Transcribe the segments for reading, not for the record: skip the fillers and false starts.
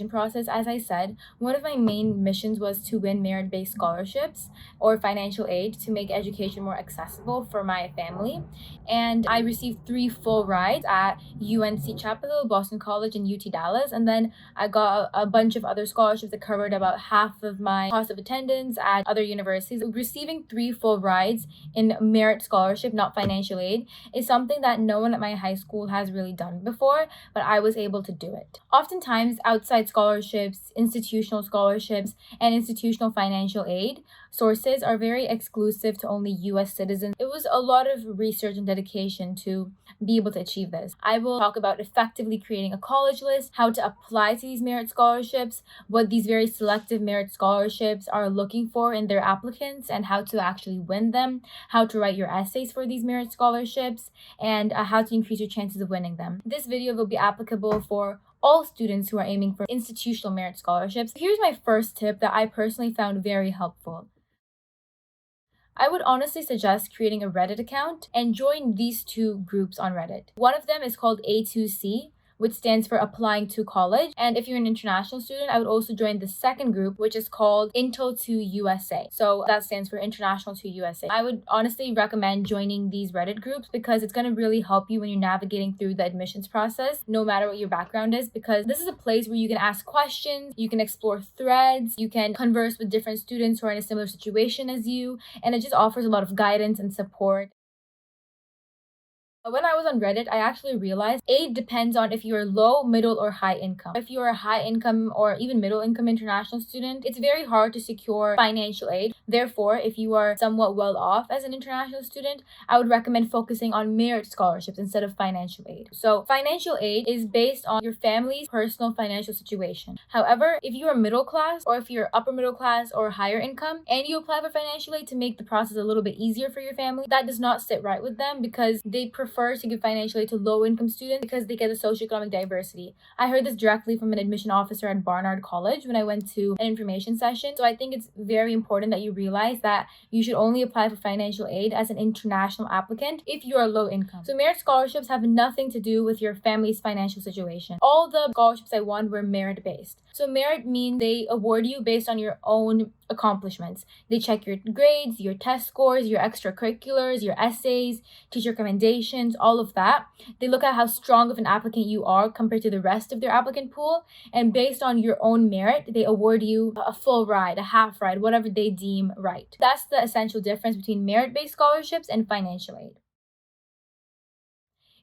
process. As I said, one of my main missions was to win merit-based scholarships or financial aid to make education more accessible for my family. And I received 3 full rides at UNC Chapel, Boston College, and UT Dallas. And then I got a bunch of other scholarships that covered about half of my cost of attendance at other universities. Receiving 3 full rides in merit scholarship, not financial aid, is something that no one at my high school has really done before, but I was able to do it. Oftentimes, outside scholarships, institutional scholarships, and institutional financial aid sources are very exclusive to only US citizens. It was a lot of research and dedication to be able to achieve this. I will talk about effectively creating a college list, how to apply to these merit scholarships, what these very selective merit scholarships are looking for in their applicants, and how to actually win them, how to write your essays for these merit scholarships, and how to increase your chances of winning them. This video will be applicable for all students who are aiming for institutional merit scholarships. Here's my first tip that I personally found very helpful. I would honestly suggest creating a Reddit account and join these 2 groups on Reddit. One of them is called A2C, which stands for Applying to College. And if you're an international student, I would also join the second group, which is called Into to USA. So that stands for International to USA. I would honestly recommend joining these Reddit groups because it's going to really help you when you're navigating through the admissions process, no matter what your background is, because this is a place where you can ask questions, you can explore threads, you can converse with different students who are in a similar situation as you, and it just offers a lot of guidance and support. When I was on Reddit, I actually realized aid depends on if you're low, middle, or high income. If you're a high income or even middle income international student, it's very hard to secure financial aid. Therefore, if you are somewhat well off as an international student, I would recommend focusing on merit scholarships instead of financial aid. So financial aid is based on your family's personal financial situation. However, if you are middle class or if you're upper middle class or higher income and you apply for financial aid to make the process a little bit easier for your family, that does not sit right with them because they prefer to give financial aid to low-income students because they get the socioeconomic diversity. I heard this directly from an admission officer at Barnard College when I went to an information session. So I think it's very important that you realize that you should only apply for financial aid as an international applicant if you are low income. So merit scholarships have nothing to do with your family's financial situation. All the scholarships I won were merit-based. So merit means they award you based on your own accomplishments. They check your grades, your test scores, your extracurriculars, your essays, teacher recommendations, all of that. They look at how strong of an applicant you are compared to the rest of their applicant pool, and based on your own merit, they award you a full ride, a half ride, whatever they deem right. That's the essential difference between merit-based scholarships and financial aid.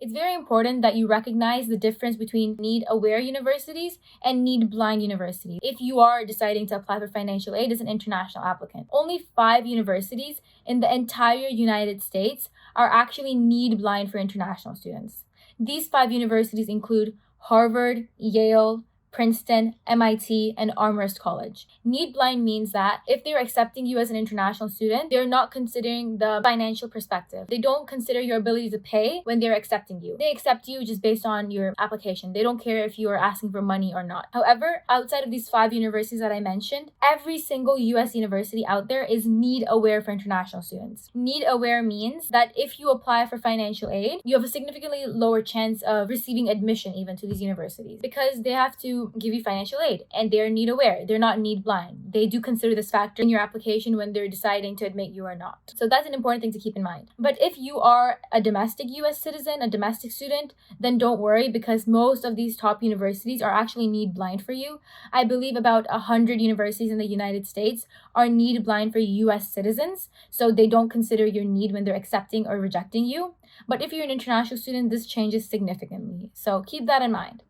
It's very important that you recognize the difference between need-aware universities and need-blind universities if you are deciding to apply for financial aid as an international applicant. Only 5 universities in the entire United States are actually need-blind for international students. These 5 universities include Harvard, Yale, Princeton, MIT, and Amherst College. Need blind means that if they're accepting you as an international student, they're not considering the financial perspective. They don't consider your ability to pay when they're accepting you. They accept you just based on your application. They don't care if you are asking for money or not. However, outside of these 5 universities that I mentioned, every single US university out there is need aware for international students. Need aware means that if you apply for financial aid, you have a significantly lower chance of receiving admission even to these universities because they have to give you financial aid and they're need aware. They're not need blind. They do consider this factor in your application when they're deciding to admit you or not. So that's an important thing to keep in mind. But if you are a domestic US citizen, a domestic student, then don't worry because most of these top universities are actually need blind for you. I believe about 100 universities in the United States are need blind for US citizens, so they don't consider your need when they're accepting or rejecting you. But if you're an international student, this changes significantly. So keep that in mind.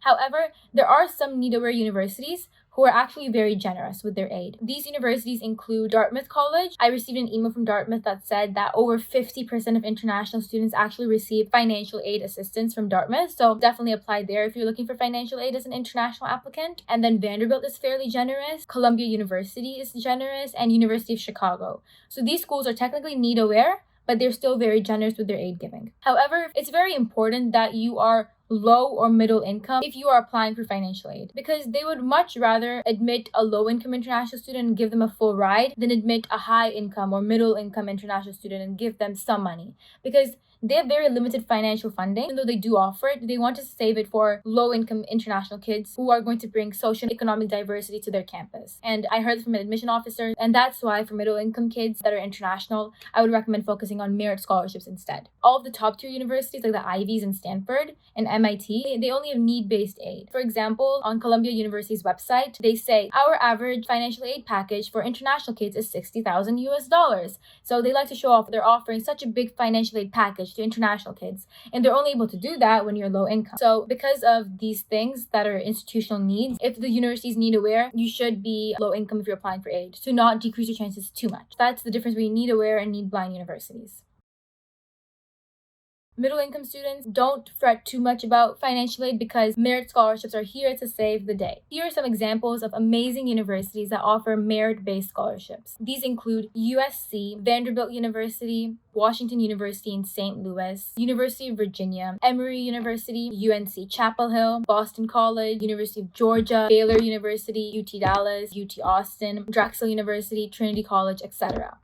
However, there are some need-aware universities who are actually very generous with their aid. These universities include Dartmouth College. I received an email from Dartmouth that said that over 50% of international students actually receive financial aid assistance from Dartmouth. So definitely apply there if you're looking for financial aid as an international applicant. And then Vanderbilt is fairly generous. Columbia University is generous, and University of Chicago. So these schools are technically need-aware, but they're still very generous with their aid giving. However, it's very important that you are low or middle income if you are applying for financial aid, because they would much rather admit a low income international student and give them a full ride than admit a high income or middle income international student and give them some money, because they have very limited financial funding. Even though they do offer it, they want to save it for low-income international kids who are going to bring social and economic diversity to their campus. And I heard from an admission officer, and that's why for middle-income kids that are international, I would recommend focusing on merit scholarships instead. All of the top-tier universities like the Ivies and Stanford and MIT, they only have need-based aid. For example, on Columbia University's website, they say our average financial aid package for international kids is $60,000. So they like to show off they're offering such a big financial aid package to international kids, and they're only able to do that when you're low income. So because of these things that are institutional needs, if the university is need aware, you should be low income if you're applying for aid to not decrease your chances too much. That's the difference between need aware and need blind universities. Middle-income students, don't fret too much about financial aid because merit scholarships are here to save the day. Here are some examples of amazing universities that offer merit-based scholarships. These include USC, Vanderbilt University, Washington University in St. Louis, University of Virginia, Emory University, UNC Chapel Hill, Boston College, University of Georgia, Baylor University, UT Dallas, UT Austin, Drexel University, Trinity College, etc.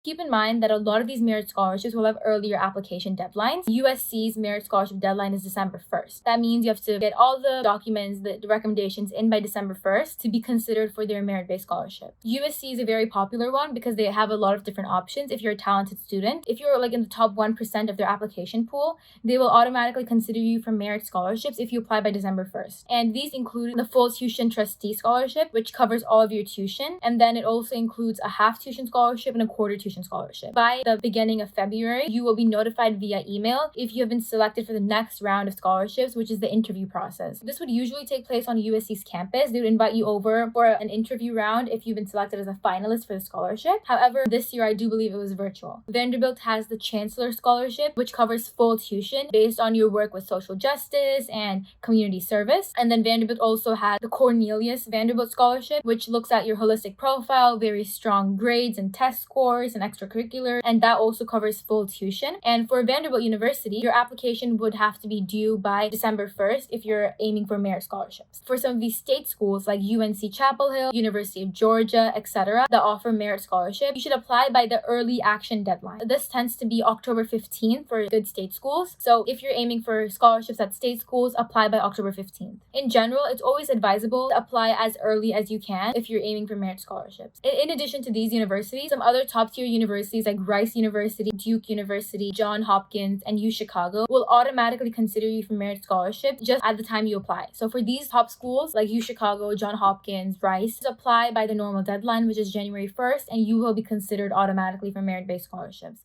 Keep in mind that a lot of these merit scholarships will have earlier application deadlines. USC's merit scholarship deadline is December 1st. That means you have to get all the documents, the recommendations in by December 1st to be considered for their merit-based scholarship. USC is a very popular one because they have a lot of different options if you're a talented student. If you're like in the top 1% of their application pool, they will automatically consider you for merit scholarships if you apply by December 1st. And these include the full tuition trustee scholarship, which covers all of your tuition. And then it also includes a half tuition scholarship and a quarter tuition scholarship. By the beginning of February, you will be notified via email if you have been selected for the next round of scholarships, which is the interview process. This would usually take place on USC's campus. They would invite you over for an interview round if you've been selected as a finalist for the scholarship. However, this year I do believe it was virtual. Vanderbilt has the Chancellor Scholarship, which covers full tuition based on your work with social justice and community service. And then Vanderbilt also has the Cornelius Vanderbilt Scholarship, which looks at your holistic profile, very strong grades and test scores and extracurricular, and that also covers full tuition. And for Vanderbilt University, your application would have to be due by December 1st if you're aiming for merit scholarships. For some of these state schools like UNC Chapel Hill, University of Georgia, etc., that offer merit scholarship, you should apply by the early action deadline. This tends to be October 15th for good state schools. So if you're aiming for scholarships at state schools, apply by October 15th. In general, it's always advisable to apply as early as you can if you're aiming for merit scholarships. In addition to these universities, some other top-tier universities like Rice University, Duke University, Johns Hopkins, and U Chicago will automatically consider you for merit scholarship just at the time you apply. So for these top schools like U Chicago, Johns Hopkins, Rice, apply by the normal deadline, which is January 1st, and you will be considered automatically for merit-based scholarships.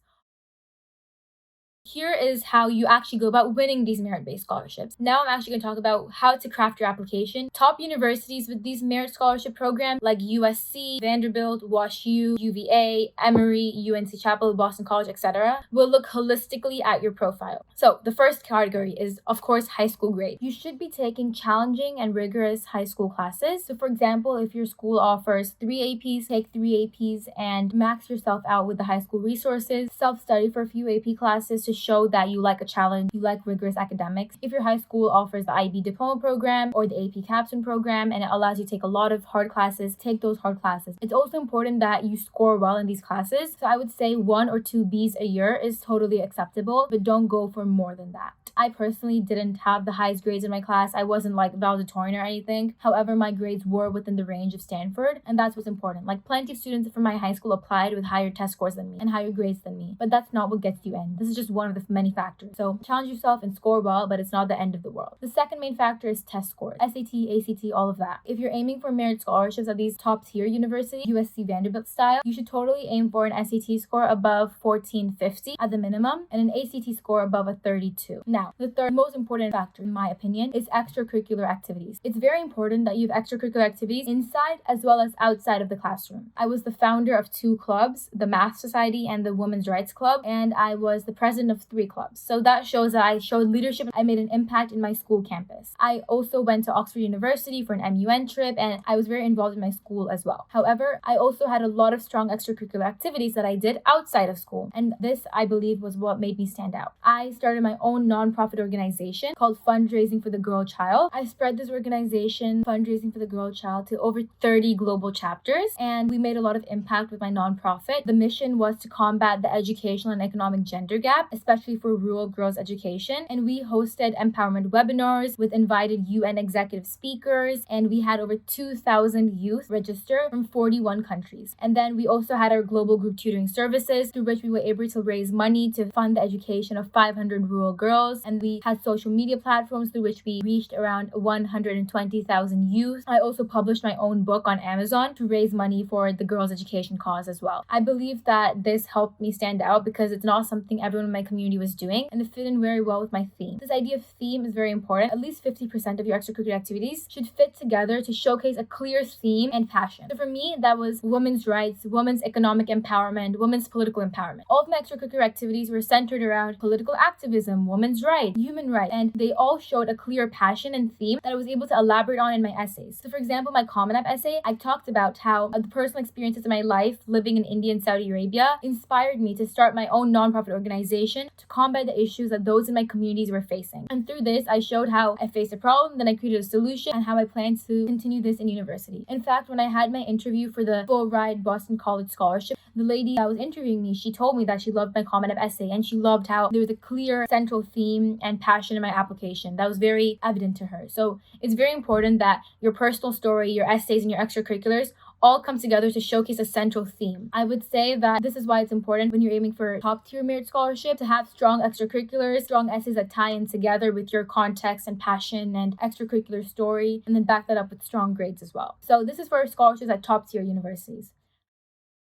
Here is how you actually go about winning these merit-based scholarships. Now I'm actually going to talk about how to craft your application. Top universities with these merit scholarship programs like USC, Vanderbilt, WashU, UVA, Emory, UNC Chapel, Boston College, etc. will look holistically at your profile. So the first category is, of course, high school grade. You should be taking challenging and rigorous high school classes. So for example, if your school offers 3 APs, take 3 APs and max yourself out with the high school resources. Self-study for a few AP classes to show that you like a challenge, you like rigorous academics. If your high school offers the IB diploma program or the AP capstone program and it allows you to take a lot of hard classes, take those hard classes. It's also important that you score well in these classes. So I would say 1 or 2 Bs a year is totally acceptable, but don't go for more than that. I personally didn't have the highest grades in my class. I wasn't like valedictorian or anything. However, my grades were within the range of Stanford, and that's what's important. Like plenty of students from my high school applied with higher test scores than me and higher grades than me, but that's not what gets you in. This is just one of the many factors. So challenge yourself and score well, but it's not the end of the world. The second main factor is test scores. SAT, ACT, all of that. If you're aiming for merit scholarships at these top tier universities, USC Vanderbilt style, you should totally aim for an SAT score above 1450 at the minimum and an ACT score above a 32. Now, the third most important factor, in my opinion, is extracurricular activities. It's very important that you have extracurricular activities inside as well as outside of the classroom. I was the founder of 2 clubs, the Math Society and the Women's Rights Club, and I was the president of of 3 clubs. So that shows that I showed leadership. I made an impact in my school campus. I also went to Oxford University for an MUN trip, and I was very involved in my school as well. However, I also had a lot of strong extracurricular activities that I did outside of school, and this, I believe, was what made me stand out. I started my own nonprofit organization called Fundraising for the Girl Child. I spread this organization, Fundraising for the Girl Child, to over 30 global chapters, and we made a lot of impact with my nonprofit. The mission was to combat the educational and economic gender gap, especially for rural girls' education, and we hosted empowerment webinars with invited UN executive speakers, and we had over 2,000 youth register from 41 countries. And then we also had our global group tutoring services, through which we were able to raise money to fund the education of 500 rural girls, and we had social media platforms through which we reached around 120,000 youth. I also published my own book on Amazon to raise money for the girls' education cause as well. I believe that this helped me stand out because it's not something everyone in my community was doing, and it fit in very well with my theme. This idea of theme is very important. At least 50% of your extracurricular activities should fit together to showcase a clear theme and passion. So for me, that was women's rights, women's economic empowerment, women's political empowerment. All of my extracurricular activities were centered around political activism, women's rights, human rights, and they all showed a clear passion and theme that I was able to elaborate on in my essays. So for example, my Common App essay, I talked about how the personal experiences in my life living in India and Saudi Arabia inspired me to start my own nonprofit organization to combat the issues that those in my communities were facing. And through this, I showed how I faced a problem, then I created a solution, and how I plan to continue this in university. In fact, when I had my interview for the full ride Boston College scholarship, the lady that was interviewing me, she told me that she loved my Common App essay, and she loved how there was a clear central theme and passion in my application that was very evident to her. So it's very important that your personal story, your essays, and your extracurriculars all come together to showcase a central theme. I would say that this is why it's important when you're aiming for top tier merit scholarship to have strong extracurriculars, strong essays that tie in together with your context and passion and extracurricular story, and then back that up with strong grades as well. So this is for scholarships at top tier universities.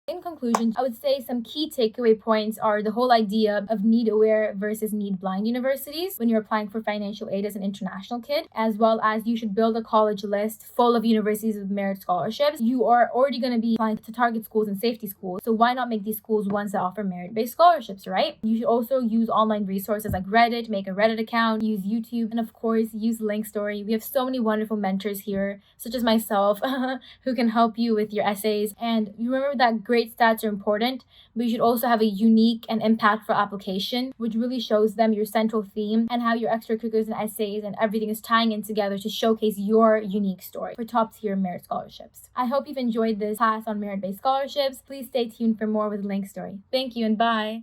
In conclusion, I would say some key takeaway points are the whole idea of need-aware versus need-blind universities when you're applying for financial aid as an international kid, as well as you should build a college list full of universities with merit scholarships. You are already going to be applying to target schools and safety schools, so why not make these schools ones that offer merit-based scholarships, right? You should also use online resources like Reddit, make a Reddit account, use YouTube, and of course, use Linkstory. We have so many wonderful mentors here, such as myself, who can help you with your essays. And remember that great stats are important, but you should also have a unique and impactful application, which really shows them your central theme and how your extracurriculars and essays and everything is tying in together to showcase your unique story for top tier merit scholarships. I hope you've enjoyed this class on merit-based scholarships. Please stay tuned for more with Linkstory. Thank you and bye.